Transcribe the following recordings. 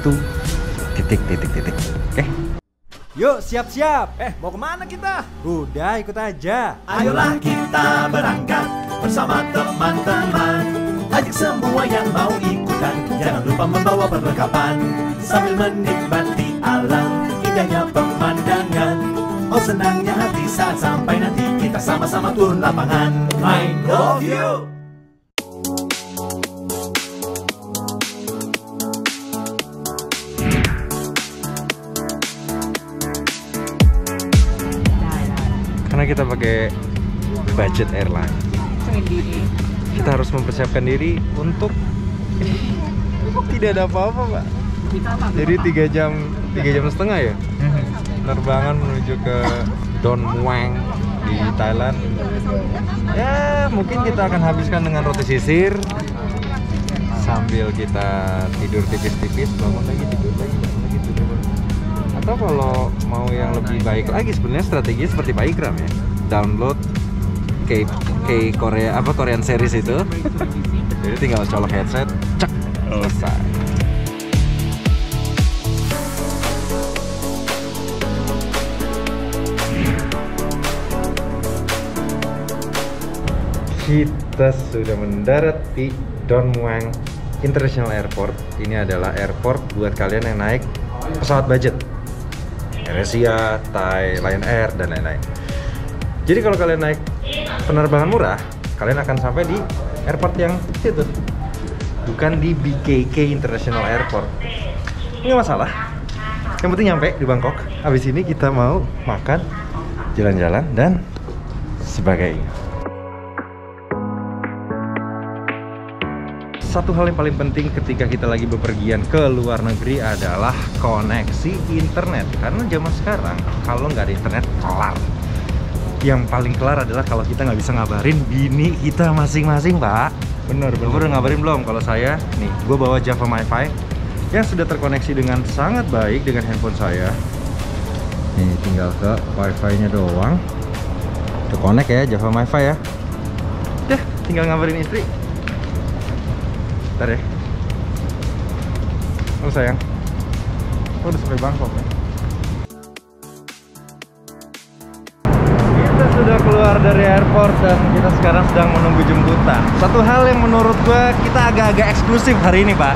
itu titik. Oke? Yuk siap-siap. Mau kemana kita? Udah ikut aja. Ayolah kita berangkat bersama teman-teman. Ajak semua yang mau ikutan. Jangan lupa membawa perlengkapan. Sambil menikmati alam, indahnya pemandangan. Oh senangnya hati saat sampai nanti kita sama-sama turun lapangan. I love you. Karena kita pakai budget airline, kita harus mempersiapkan diri untuk tidak ada apa-apa, Pak. Jadi 3 jam setengah ya penerbangan menuju ke Don Muang di Thailand. Ya mungkin kita akan habiskan dengan roti sisir sambil kita tidur tipis-tipis, bangun lagi tidur lagi. Atau kalau mau yang lebih baik lagi, sebenarnya strategi seperti Pak Ikram ya, download K Korea Korean series itu. Jadi tinggal colok headset, cek, selesai. Kita sudah mendarat di Don Muang International Airport. Ini adalah airport buat kalian yang naik pesawat budget, AirAsia, Thai, Lion Air, dan lain-lain. Jadi kalau kalian naik penerbangan murah, kalian akan sampai di airport yang situ, bukan di BKK International Airport. Nggak masalah, yang penting nyampe di Bangkok. Habis ini kita mau makan, jalan-jalan, dan sebagainya. Satu hal yang paling penting ketika kita lagi bepergian ke luar negeri adalah koneksi internet. Karena zaman sekarang kalau nggak ada internet, kelar. Yang paling kelar adalah kalau kita nggak bisa ngabarin bini kita masing-masing, Pak. Bener. Gue udah ngabarin belum? Kalau saya, nih, gue bawa Java MiFi yang sudah terkoneksi dengan sangat baik dengan handphone saya. Nih, tinggal ke Wi-Fi-nya doang. Udah connect ya, Java MiFi ya. Udah, tinggal ngabarin istri. Bentar ya. Oh sayang, udah sampai Bangkok ya. Kita sudah keluar dari airport dan kita sekarang sedang menunggu jemputan. Satu hal yang menurut gua kita agak-agak eksklusif hari ini, Pak.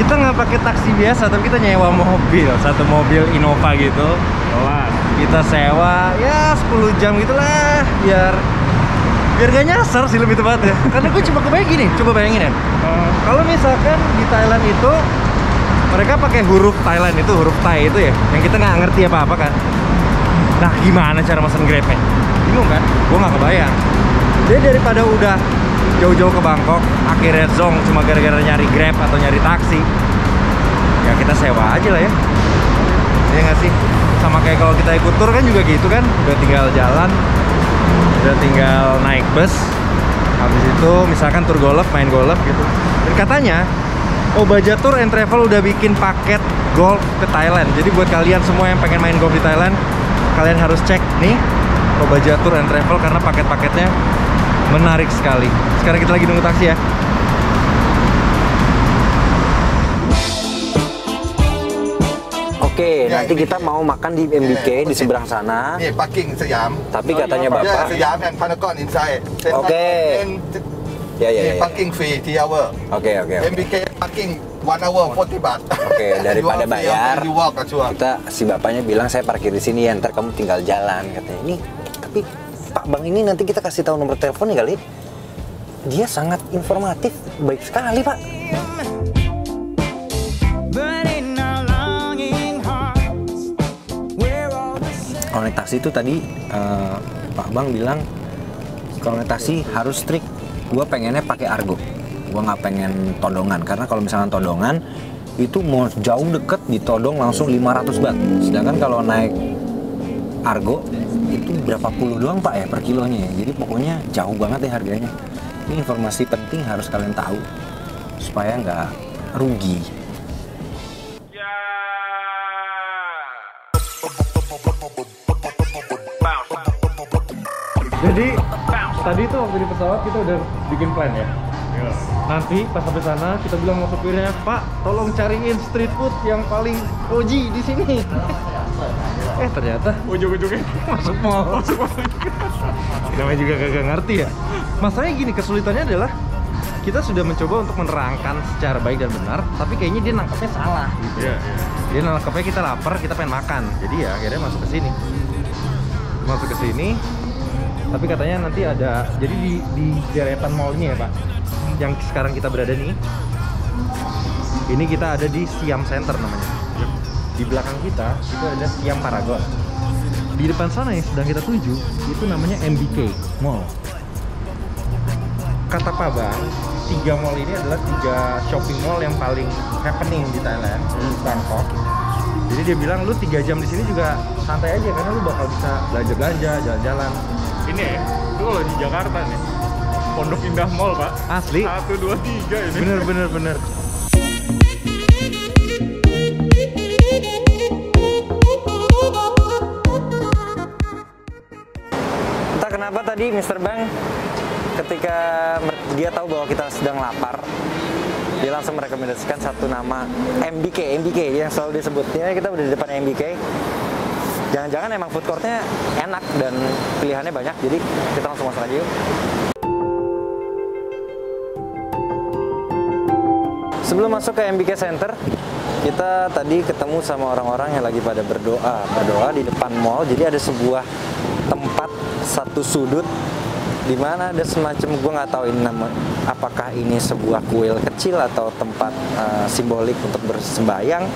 Kita nggak pakai taksi biasa, tapi kita nyewa mobil, satu mobil Innova gitu. Kita sewa ya 10 jam gitulah, biar gak nyasar sih lebih tepat ya. Karena gue coba kebayang gini, coba bayangin ya. Kalau misalkan di Thailand itu mereka pakai huruf Thailand itu, huruf Thai itu ya, yang kita nggak ngerti apa-apa kan. Nah gimana cara mesen Grab-nya? Bingung kan? Gue nggak kebayang. Jadi daripada udah jauh-jauh ke Bangkok, akhirnya zong cuma gara-gara nyari Grab atau nyari taksi, ya kita sewa aja lah ya. Iya nggak sih? Sama kayak kalau kita ikut tur kan juga gitu kan, udah tinggal jalan, udah tinggal naik bus, habis itu misalkan tur golf, main golf gitu. Dan katanya Obaja Tour and Travel udah bikin paket golf ke Thailand. Jadi buat kalian semua yang pengen main golf di Thailand, kalian harus cek nih Obaja Tour and Travel karena paket-paketnya menarik sekali. Sekarang kita lagi nunggu taksi ya. Oke, nanti kita mau makan di MBK di seberang sana. Ini parking Siam. Tapi katanya Bapak, Siam and Panagon inside. Oke. Ya. Parking free 3 hour. Oke. MBK parking 1 hour 40 baht. Oke, daripada bayar, kita si bapaknya bilang saya parkir di sini ya, ntar kamu tinggal jalan katanya. Ini, tapi Pak Bang ini nanti kita kasih tahu nomor teleponnya kali. Dia sangat informatif, baik sekali Pak. Kalau naik taksi itu tadi Pak Bang bilang kalau naik taksi harus strict. Gue pengennya pakai Argo. Gue nggak pengen todongan karena kalau misalnya todongan itu mau jauh deket ditodong langsung 500 baht. Sedangkan kalau naik Argo itu berapa puluh doang Pak ya per kilonya. Jadi pokoknya jauh banget ya harganya. Ini informasi penting harus kalian tahu supaya nggak rugi. Jadi tadi tuh waktu di pesawat kita udah bikin plan ya. Nanti pas sampai sana kita bilang sama supirnya, Pak, tolong cariin street food yang paling koji di sini. Ternyata ujung-ujungnya masuk mall. Namanya juga kagak ngerti ya. Masalahnya gini, kesulitannya adalah kita sudah mencoba untuk menerangkan secara baik dan benar, tapi kayaknya dia nangkapnya salah gitu. Dia nangkapnya kita lapar, kita pengen makan. Jadi ya akhirnya masuk ke sini. Tapi katanya nanti ada, jadi di deretan mallnya ya Pak, yang sekarang kita berada nih, ini kita ada di Siam Center namanya. Di belakang kita itu ada Siam Paragon. Di depan sana yang sedang kita tuju itu namanya MBK Mall. Kata Pak Bang, 3 mall ini adalah 3 shopping mall yang paling happening di Thailand, di Bangkok. Jadi dia bilang lu 3 jam di sini juga santai aja karena lu bakal bisa belanja-belanja, jalan-jalan. Ini ya, itu kalau di Jakarta nih, Pondok Indah Mall Pak. Asli. 1, 2, 3 ini. Bener. Entah kenapa tadi Mr. Bang ketika dia tahu bahwa kita sedang lapar, dia langsung merekomendasikan satu nama, MBK yang selalu disebut. Ini kita udah di depan MBK. Jangan-jangan emang food courtnya enak dan pilihannya banyak, jadi kita langsung masuk aja yuk. Sebelum masuk ke MBK Center, kita tadi ketemu sama orang-orang yang lagi pada berdoa di depan mall. Jadi ada sebuah tempat satu sudut di mana ada semacam, gue nggak tahu ini apakah ini sebuah kuil kecil atau tempat simbolik untuk bersembayang.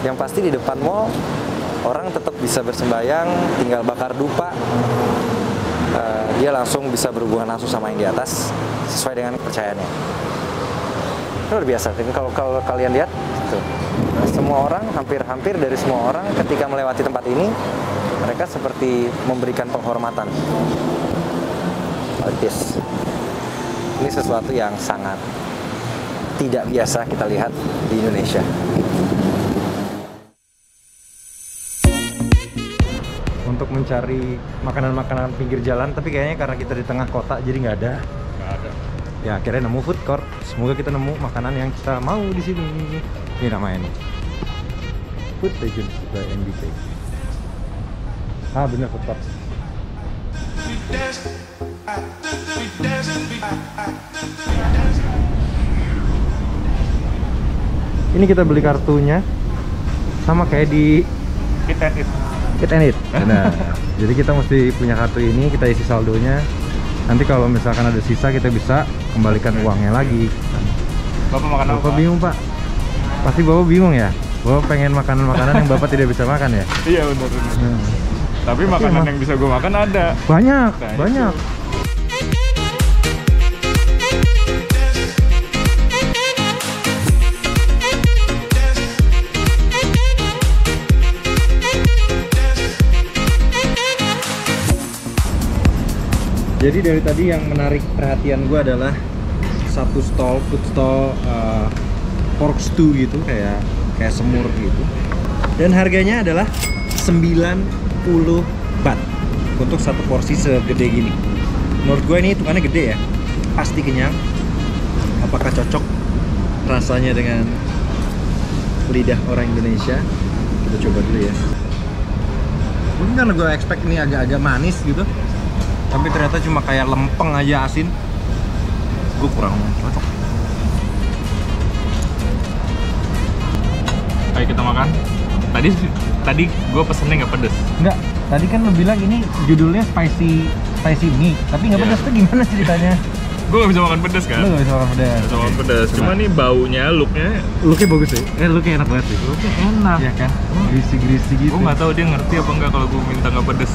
Yang pasti di depan mall orang tetap bisa bersembayang, tinggal bakar dupa, dia langsung bisa berhubungan langsung sama yang di atas sesuai dengan kepercayaannya. Luar biasa. Kalau kalian lihat, tuh, semua orang, hampir dari semua orang ketika melewati tempat ini, mereka seperti memberikan penghormatan. Ini sesuatu yang sangat tidak biasa kita lihat di Indonesia. Untuk mencari makanan-makanan pinggir jalan, tapi kayaknya karena kita di tengah kota jadi nggak ada. Ya akhirnya nemu food court. Semoga kita nemu makanan yang kita mau di sini. Ini namanya nih, Food Legends by MBK. Bener food court. Ini kita beli kartunya sama kayak di Eat and Eat. Nah, jadi kita mesti punya kartu ini, kita isi saldonya. Nanti kalau misalkan ada sisa kita bisa kembalikan uangnya lagi. Bapak makan apa? Bapak bingung Pak. Pasti Bapak bingung ya. Bapak pengen makanan-makanan yang Bapak tidak bisa makan ya. Iya benar. Tapi makanan yang bisa gue makan ada. Banyak. Jadi dari tadi yang menarik perhatian gue adalah satu food stall pork stew gitu, kayak semur gitu. Dan harganya adalah 90 baht untuk satu porsi segede gini. Menurut gue ini hitungannya gede ya, pasti kenyang. Apakah cocok rasanya dengan lidah orang Indonesia? Kita coba dulu ya. Mungkin karena gue expect ini agak-agak manis gitu, tapi ternyata cuma kayak lempeng aja, asin. Gue kurang cocok. Ayo kita makan. Tadi gue pesennya nggak pedes. Enggak, tadi kan lo bilang ini judulnya spicy mie, tapi nggak pedes tuh gimana ceritanya? Gue nggak bisa makan pedes kan? Lo nggak bisa makan pedes. Nggak bisa makan pedes. Cuma nih baunya, looknya bagus sih. Looknya enak banget sih. Looknya enak. Iya kan? Greasy gitu. Gue nggak tahu dia ngerti apa enggak kalau gue minta nggak pedes.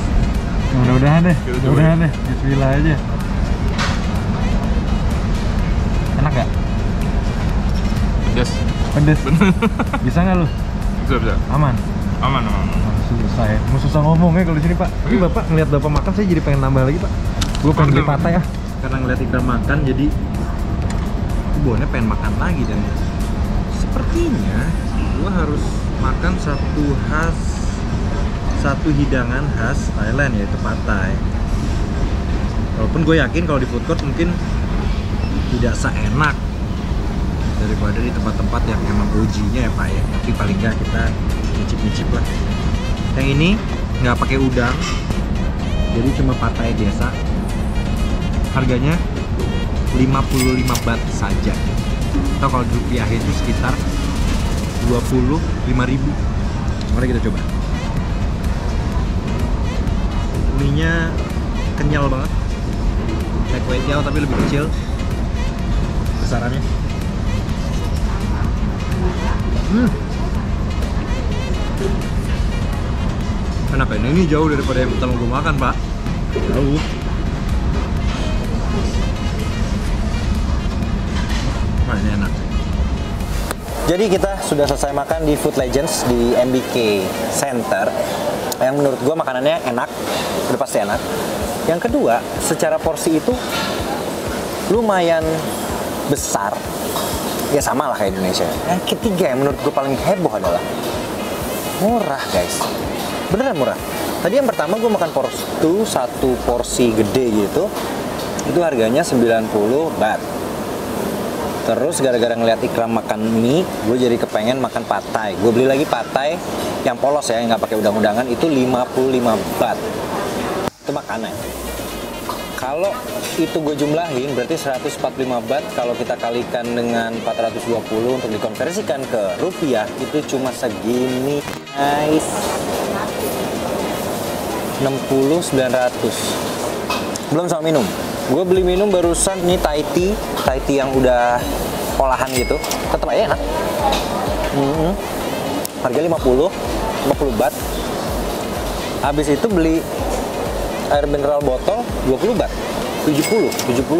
Mudah-mudahan deh. Bismillah aja. Enak gak? Pedes. Bisa nggak lo? Bisa. Aman. Susah ya. Susah ngomongnya kalau di sini Pak. Tapi Bapak ngeliat Bapak makan, saya jadi pengen nambah lagi Pak. Gue pengen beli patah ya. Karena ngeliat Ikram makan, jadi gue pengen makan lagi. Dan sepertinya gue harus makan satu hidangan khas Thailand, yaitu pad thai. Walaupun gue yakin kalau di food court mungkin tidak seenak daripada di tempat-tempat yang emang OG-nya ya Pak ya. Tapi paling nggak kita nyicip-nyicip lah. Yang ini nggak pakai udang, jadi cuma patai biasa. Harganya 55 baht saja. Atau kalau di rupiah itu sekitar 25.000. Mari kita coba. Mienya kenyal banget, kayak kue tiaw tapi lebih kecil besarannya. Enak ini jauh daripada yang pertama gue makan Pak. Jauh. Wah ini enak. Jadi kita sudah selesai makan di Food Legends di MBK Center. Yang menurut gue makanannya enak, udah pasti enak. Yang kedua, secara porsi itu lumayan besar. Ya sama lah kayak Indonesia. Yang ketiga yang menurut gue paling heboh adalah murah guys. Beneran murah. Tadi yang pertama gue makan satu porsi gede gitu. Itu harganya 90 baht. Terus gara-gara ngeliat iklan makan mie, gue jadi kepengen makan patai. Gue beli lagi patai yang polos ya, yang nggak pakai udang-udangan, itu 55 baht. Itu makanan. Kalau itu gue jumlahin berarti 145 baht. Kalau kita kalikan dengan 420 untuk dikonversikan ke rupiah itu cuma segini guys. 60.900. Belum sama minum. Gue beli minum barusan nih Thai tea yang udah olahan gitu, tetap aja enak. Harga 50 baht. Habis itu beli air mineral botol 20 baht. 70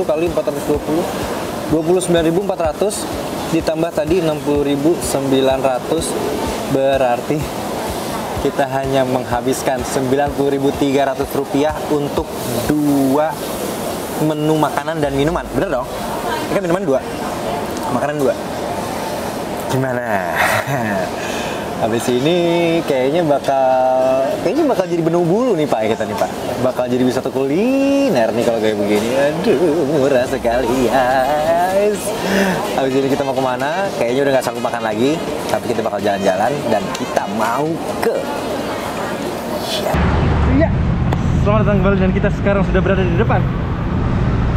kali 420, 29.400 ditambah tadi 60.900, berarti kita hanya menghabiskan 90.300 rupiah untuk 2 menu makanan dan minuman. Bener dong? Ini kan minuman 2, makanan 2. Gimana? Habis ini kayaknya bakal jadi benung bulu nih Pak kita nih Pak. Bakal jadi wisata kuliner nih kalau kayak begini. Aduh, murah sekali guys. Habis ini kita mau kemana? Kayaknya udah nggak sanggup makan lagi. Tapi kita bakal jalan-jalan dan kita mau ke Iya. Selamat datang kembali dan kita sekarang sudah berada di depan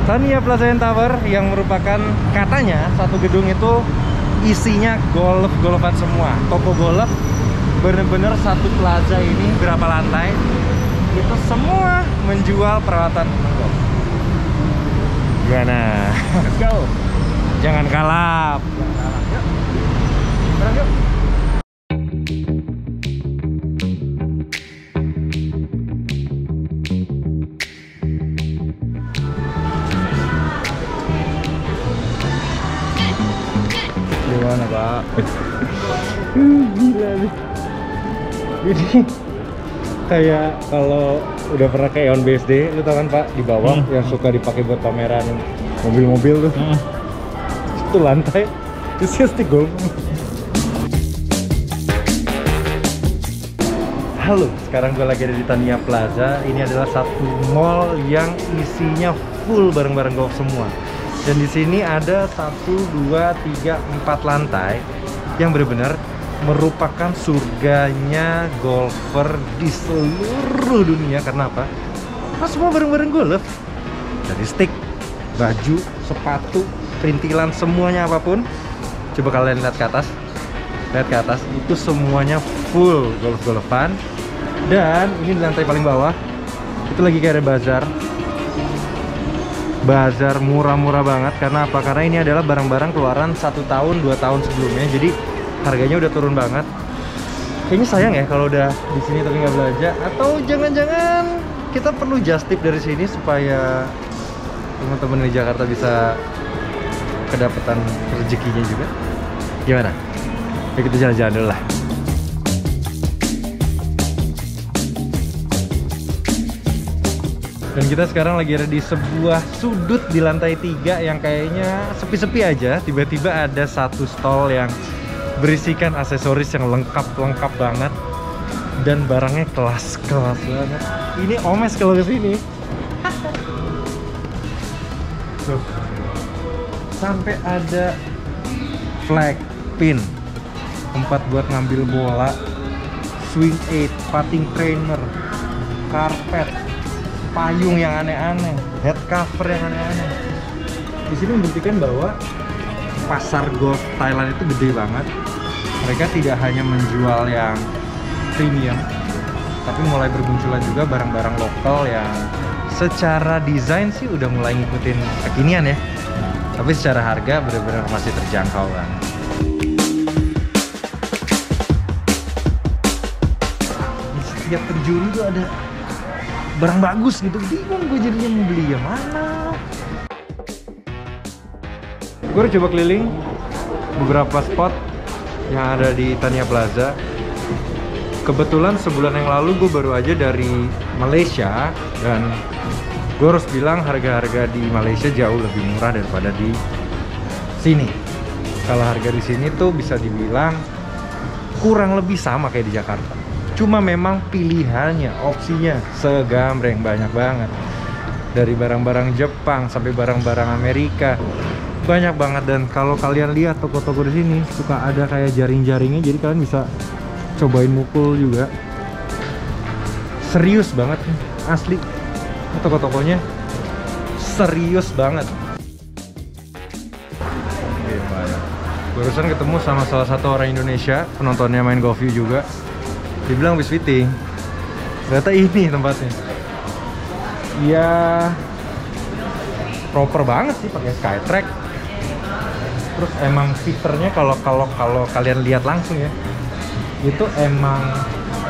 Thania Plaza Tower yang merupakan katanya satu gedung itu isinya golf-golfan semua. Toko golf bener-bener satu plaza ini berapa lantai itu semua menjual peralatan golf. Gimana? Let's go. Jangan kalap. Yuk. Bareng yuk. Gimana Pak? Gila nih. Jadi kayak kalau udah pernah ke Eon BSD, lu tau kan Pak, di bawah yang suka dipakai buat pameran mobil-mobil tuh. Itu lantai isinya stick golf. Halo, sekarang gue lagi ada di Thania Plaza. Ini adalah satu mall yang isinya full barang-barang golf semua. Dan di sini ada 1, 2, 3, 4 lantai yang benar-benar merupakan surganya golfer di seluruh dunia. Karena apa? Karena semua barang-barang golf, dari stick, baju, sepatu, perintilan, semuanya apapun. Coba kalian lihat ke atas. Lihat ke atas, itu semuanya full golf-golfan. Dan ini di lantai paling bawah, itu lagi kayak ada bazar murah-murah banget. Karena apa? Karena ini adalah barang-barang keluaran 1 tahun 2 tahun sebelumnya, jadi harganya udah turun banget. Kayaknya sayang ya kalau udah di sini tapi nggak belanja. Atau jangan-jangan kita perlu just tip dari sini supaya teman-teman di Jakarta bisa kedapatan rezekinya juga. Gimana? Yuk kita jalan-jalan dulu lah. Dan kita sekarang lagi ada di sebuah sudut di lantai 3 yang kayaknya sepi-sepi aja. Tiba-tiba ada satu stall yang berisikan aksesoris yang lengkap banget dan barangnya kelas-kelas banget. Ini omes kalau ke sini. Tuh. sampai ada flag pin, tempat buat ngambil bola, swing aid, putting trainer, karpet, payung yang aneh-aneh, head cover yang aneh-aneh. Di sini membuktikan bahwa pasar golf Thailand itu gede banget. Mereka tidak hanya menjual yang premium, tapi mulai bermunculan juga barang-barang lokal yang secara desain sih udah mulai ngikutin kekinian ya. Tapi secara harga benar-benar masih terjangkau banget. Di setiap penjuru tuh ada barang bagus gitu. Bingung gue jadinya mau beli yang mana. Gue udah coba keliling beberapa spot yang ada di Tania Plaza. Kebetulan sebulan yang lalu gue baru aja dari Malaysia, dan gue harus bilang harga-harga di Malaysia jauh lebih murah daripada di sini. Kalau harga di sini tuh bisa dibilang kurang lebih sama kayak di Jakarta. Cuma memang pilihannya, opsinya segambreng, banyak banget. Dari barang-barang Jepang sampai barang-barang Amerika. Banyak banget, dan kalau kalian lihat toko-toko di sini suka ada kayak jaring-jaringnya, jadi kalian bisa cobain mukul juga. Serius banget nih, asli. Toko-tokonya serius banget. Gimana? Barusan ketemu sama salah satu orang Indonesia, penontonnya main golf juga. Dia bilang habis fitting. Ternyata ini tempatnya. Ya proper banget sih, pakai Skytrack. Terus emang fiturnya kalau kalian lihat langsung ya, itu emang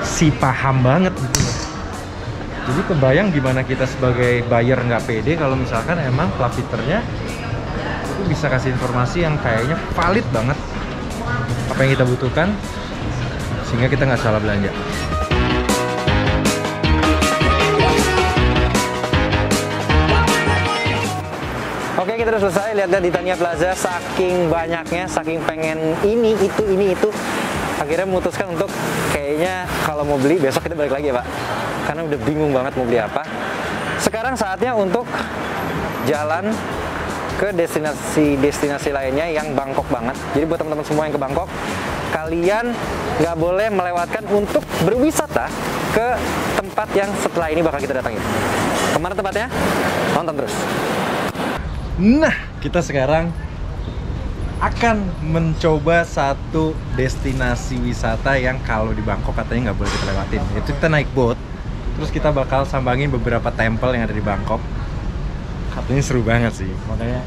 si paham banget gitu. Jadi kebayang gimana kita sebagai buyer nggak pede kalau misalkan emang club fiturnya itu bisa kasih informasi yang kayaknya valid banget apa yang kita butuhkan, sehingga kita nggak salah belanja. Oke, kita udah selesai lihat di Tania Plaza. Saking banyaknya, saking pengen ini itu, akhirnya memutuskan untuk kayaknya kalau mau beli besok kita balik lagi ya Pak, karena udah bingung banget mau beli apa. Sekarang saatnya untuk jalan ke destinasi lainnya yang Bangkok banget. Jadi buat teman-teman semua yang ke Bangkok, kalian nggak boleh melewatkan untuk berwisata ke tempat yang setelah ini bakal kita datangin. Kemana tempatnya? Nonton terus. Nah, kita sekarang akan mencoba satu destinasi wisata yang kalau di Bangkok katanya nggak boleh kita lewatin. Itu kita naik boat, terus kita bakal sambangin beberapa tempel yang ada di Bangkok. Katanya seru banget sih, makanya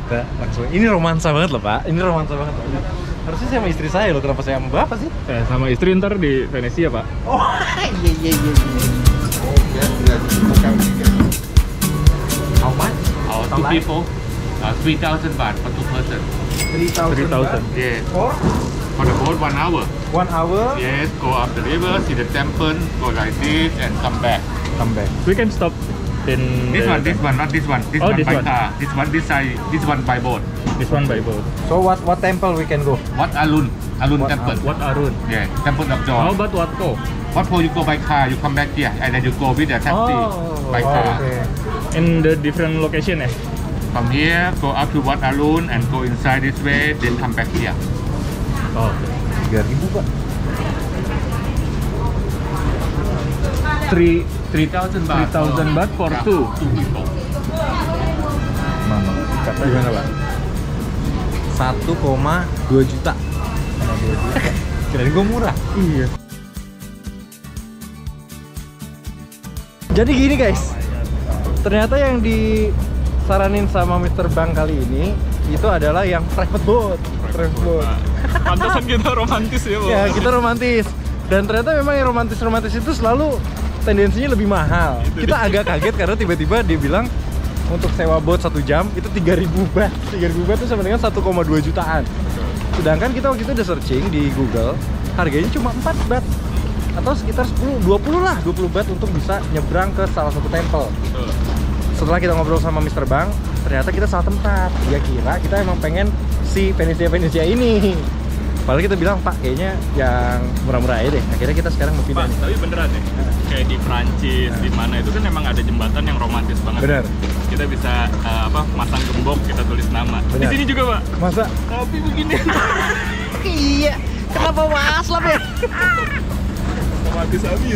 kita langsung. Ini romansa banget loh Pak, ini romansa banget. Harusnya saya sama istri saya loh, kenapa saya sama Bapak sih? Sama istri ntar di Venesia Pak. Oh iya. How much? Our two people, 3,000 baht for 2 person. 3,000. Yes. For For the boat, 1 hour. 1 hour? Yes, go up the river, see the temple, go like this, and come back. Come back. We can stop in This one, not this one. This Oh, one this by one. car. This side, this one by boat. This one by boat. So what temple we can go? What Alun What temple. What Arun? Yeah, temple of How John. about Wat Po? What for you go by car, you come back here, and then you go with the taxi by car. Okay. In the different location eh? From here, go up to Wat Arun and go inside this way, then come back here. Oh. 3.000 Pak. 3,000 baht. 3,000 baht for Yeah, two. 2 people. Mana? Kata gimana Pak? 1,2 juta. Kirain gue murah. Iya. Jadi gini guys, ternyata yang disaranin sama Mr. Bang kali ini itu adalah yang private boat. Private boat. Pantesan kita romantis ya, Bang. Ya, kita romantis. Dan ternyata memang yang romantis-romantis itu selalu tendensinya lebih mahal. Kita agak kaget karena tiba-tiba dia bilang untuk sewa boat 1 jam itu 3.000 baht. 3.000 baht itu sama dengan 1,2 jutaan. Sedangkan kita waktu itu udah searching di Google, harganya cuma 4 baht. Atau sekitar 20 baht untuk bisa nyebrang ke salah satu tempel. Setelah kita ngobrol sama Mr. Bang, ternyata kita salah tempat. Dia kira kita emang pengen si Venesia ini. Padahal kita bilang, Pak, kayaknya yang murah-murah aja deh. Akhirnya kita sekarang mau pindah Pak, nih. tapi beneran ya? Kayak di Prancis, di mana itu kan emang ada jembatan yang romantis banget. Bener. Kita bisa masang gembok, kita tulis nama. Di Bener. sini juga, Pak. Masa? Tapi begini. Iya. Kenapa waslap ya? Romantis habis.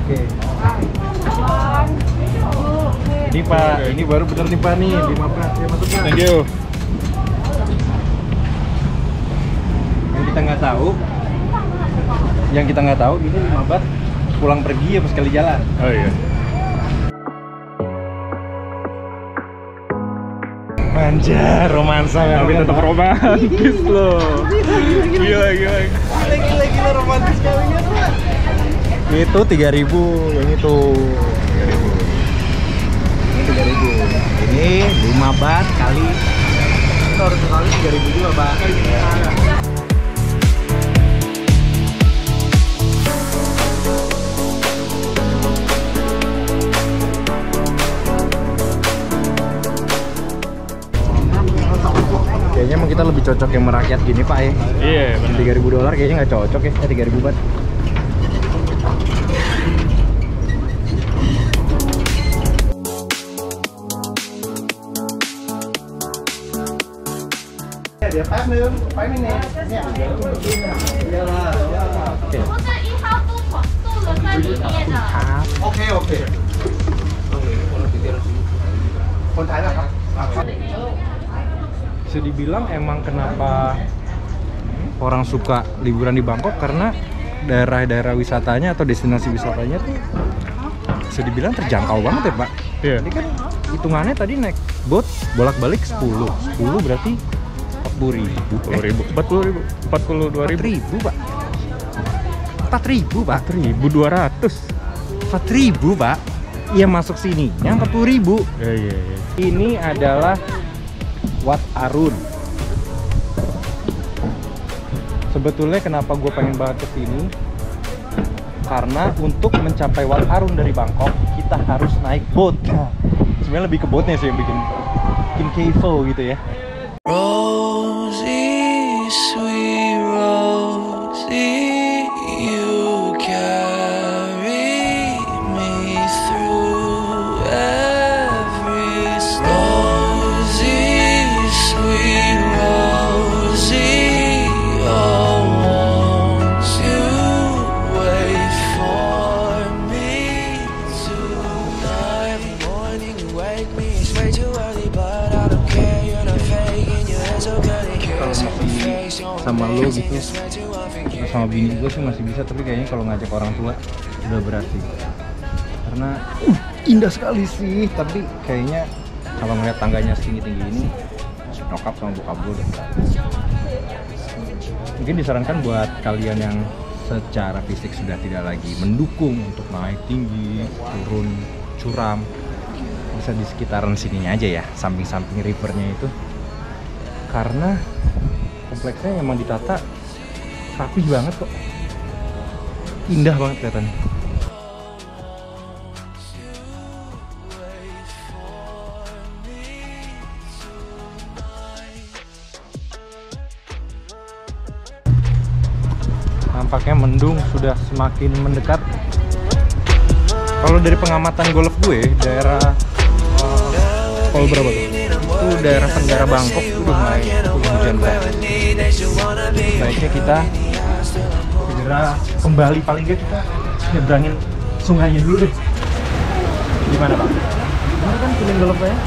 Oke. Ini Pak, ini baru bener nih Pak nih, 5 Pak. Ya masuk Pak. Thank you. Yang kita nggak tahu ini 5 bat pulang pergi apa sekali jalan. Oh iya. Manja, romansa ya. Tapi tetap romantis loh. Gila. Gila romantis kalian Pak. Itu 3.000, yang itu 3.000. Ini 3.000. Ini 5 bat kali. Itu harus sekali 3.000 juga, Pak. Kayaknya emang kita lebih cocok yang merakyat gini Pak ya. Iya, benar. $3.000 kayaknya nggak cocok ya, 3.000 bat. Dia pas nih, pakai ini. Iyalah. Oke. 我这1号都了在里面的。 OK。คนไทยนะครับ Bisa dibilang emang kenapa orang suka liburan di Bangkok karena daerah-daerah wisatanya atau destinasi wisatanya tuh bisa dibilang terjangkau banget ya Pak. Iya. Ini kan hitungannya tadi naik boat bolak-balik 10 berarti 40.000. 42.000. 4.000 Pak. 4.000 Pak. 4.200. 4.000 Pak. Iya masuk sini yang 40.000. Iya. Ini adalah Wat Arun. Sebetulnya kenapa gue pengen banget kesini? Karena untuk mencapai Wat Arun dari Bangkok kita harus naik boat. Sebenarnya lebih ke boatnya sih yang bikin kepo gitu ya. Rosie, sweet Rosie, you carry me through every storm. Rosie, sweet Rosie, oh, won't you wait for me tonight? Every morning you wake me, it's way too early, but I don't care, you're not faking, your hands so good. Sama lo gitu, sama bini gue sih masih bisa, tapi kayaknya kalau ngajak orang tua udah berat sih. Karena indah sekali sih, tapi kayaknya kalau ngeliat tangganya setinggi-tinggi ini nyokap sama bokap gue udah berat. Mungkin disarankan buat kalian yang secara fisik sudah tidak lagi mendukung untuk naik tinggi, turun curam, bisa di sekitaran sininya aja ya, samping-samping rivernya itu. Karena kompleksnya emang ditata rapi banget kok, indah banget kelihatannya. Nampaknya mendung sudah semakin mendekat. Kalau dari pengamatan golf gue, daerah pol berapa tuh? Itu daerah tenggara Bangkok udah mulai hujan berat. Baiknya kita segera kembali, paling nggak kita nyebrangin sungainya dulu deh. Gimana Pak? Benar kan feeling golfnya?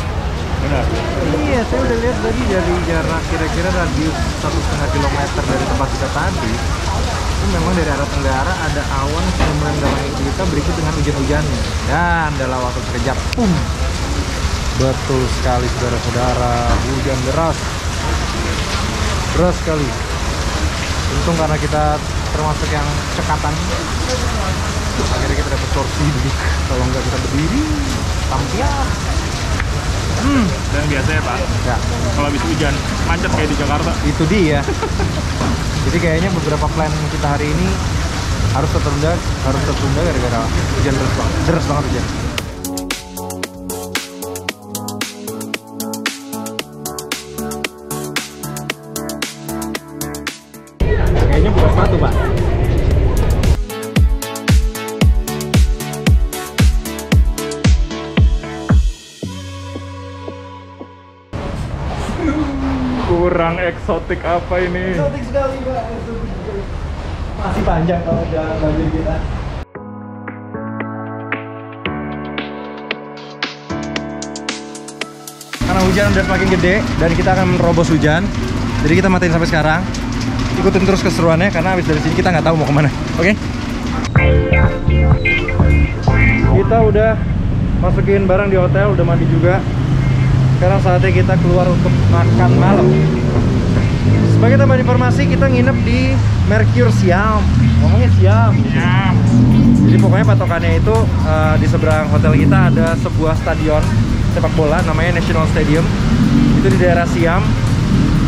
Benar. Iya, saya udah lihat tadi dari jarak kira-kira radius 1,5 kilometer dari tempat kita tadi. Itu memang dari arah tenggara ada awan yang merendam kita berikut dengan hujan-hujannya. Dan dalam waktu sekejap, betul sekali saudara-saudara, hujan deras sekali. Untung karena kita termasuk yang cekatan, akhirnya kita dapat kursi duduk. Kalau nggak kita berdiri, tampil. Dan biasanya Pak, Ya, kalau habis hujan macet kayak di Jakarta. itu dia. Jadi kayaknya beberapa plan kita hari ini harus tertunda gara-gara hujan deras banget hujan. Kurang eksotik apa ini? Eksotik sekali, Pak. Masih panjang kalau jalan banjir kita. Karena hujan udah semakin gede dan kita akan menerobos hujan, jadi kita matiin sampai sekarang. Ikutin terus keseruannya karena habis dari sini kita nggak tahu mau kemana. Oke? Kita udah masukin barang di hotel, udah mandi juga. Sekarang saatnya kita keluar untuk makan malam. Sebagai tambahan informasi, kita nginep di Mercure Siam. Ngomongnya Siam. Siam. Jadi pokoknya patokannya itu di seberang hotel kita ada sebuah stadion sepak bola namanya National Stadium. Itu di daerah Siam.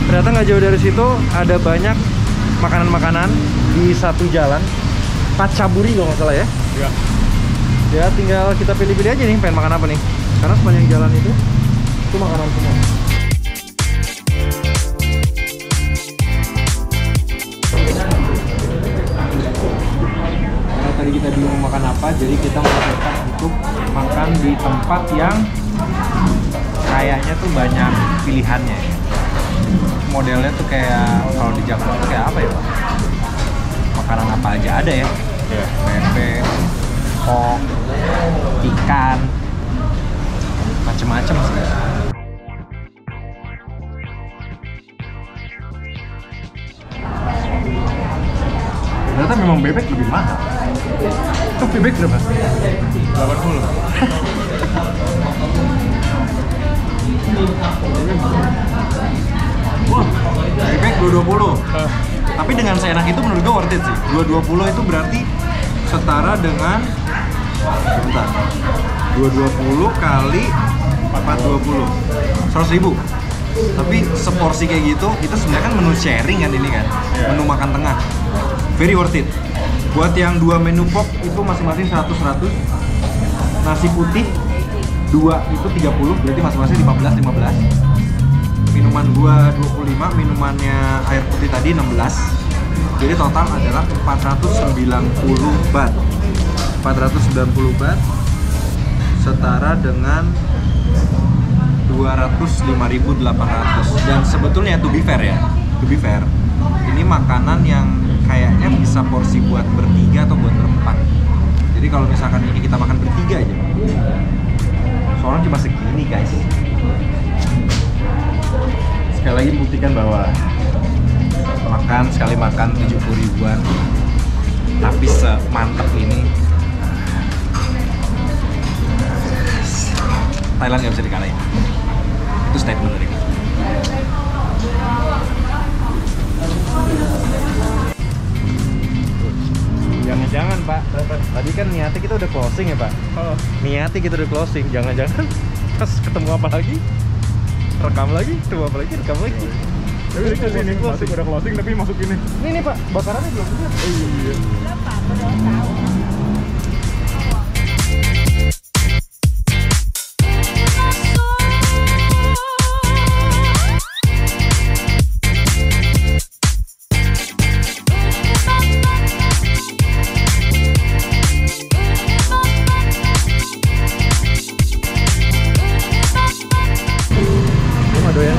Ternyata nggak jauh dari situ ada banyak makanan-makanan di satu jalan. Pacaburi kalau nggak salah ya. Iya. Ya tinggal kita pilih-pilih aja nih pengen makan apa nih. Karena sepanjang jalan itu makanan semua. Karena tadi kita bingung makan apa, jadi kita memutuskan untuk makan di tempat yang kayaknya tuh banyak pilihannya ya. Modelnya tuh kayak kalau di Jakarta tuh kayak apa ya, Pak? Makanan apa aja ada ya. Bebek, kok, ikan, macem-macem sih. Ternyata memang bebek lebih mahal. Itu bebek berapa? 80. Wah, bebek 220. Tapi dengan seenak itu menurut gue worth it sih. 220 itu berarti setara dengan, bentar, 220 kali 420, 100.000. Tapi seporsi kayak gitu, itu sebenarnya kan menu sharing kan ini kan, menu makan tengah. Very worth it. Buat yang 2 menu pok itu masing-masing 100-100. Nasi putih 2 itu 30, berarti masing-masing 15-15. Minuman gua 25, minumannya air putih tadi 16. Jadi total adalah 490 baht. 490 baht setara dengan 205.800. Dan sebetulnya to be fair ya, ini makanan yang kayaknya bisa porsi buat bertiga atau buat berempat. Jadi kalau misalkan ini kita makan bertiga aja, soalnya cuma segini guys. Sekali lagi buktikan bahwa makan sekali makan 70 ribuan tapi semantap ini Thailand nggak bisa dikalahin. Itu statement dari gue. Jangan-jangan Pak, tadi kan niatnya kita udah closing ya Pak. Niatnya kita udah closing, jangan-jangan pas ketemu apa lagi, rekam lagi, ketemu apa lagi, rekam lagi. Tapi ini sini masuk udah closing tapi masuk ini. Ini Pak, bakarannya belum lihat. Iya. Doyan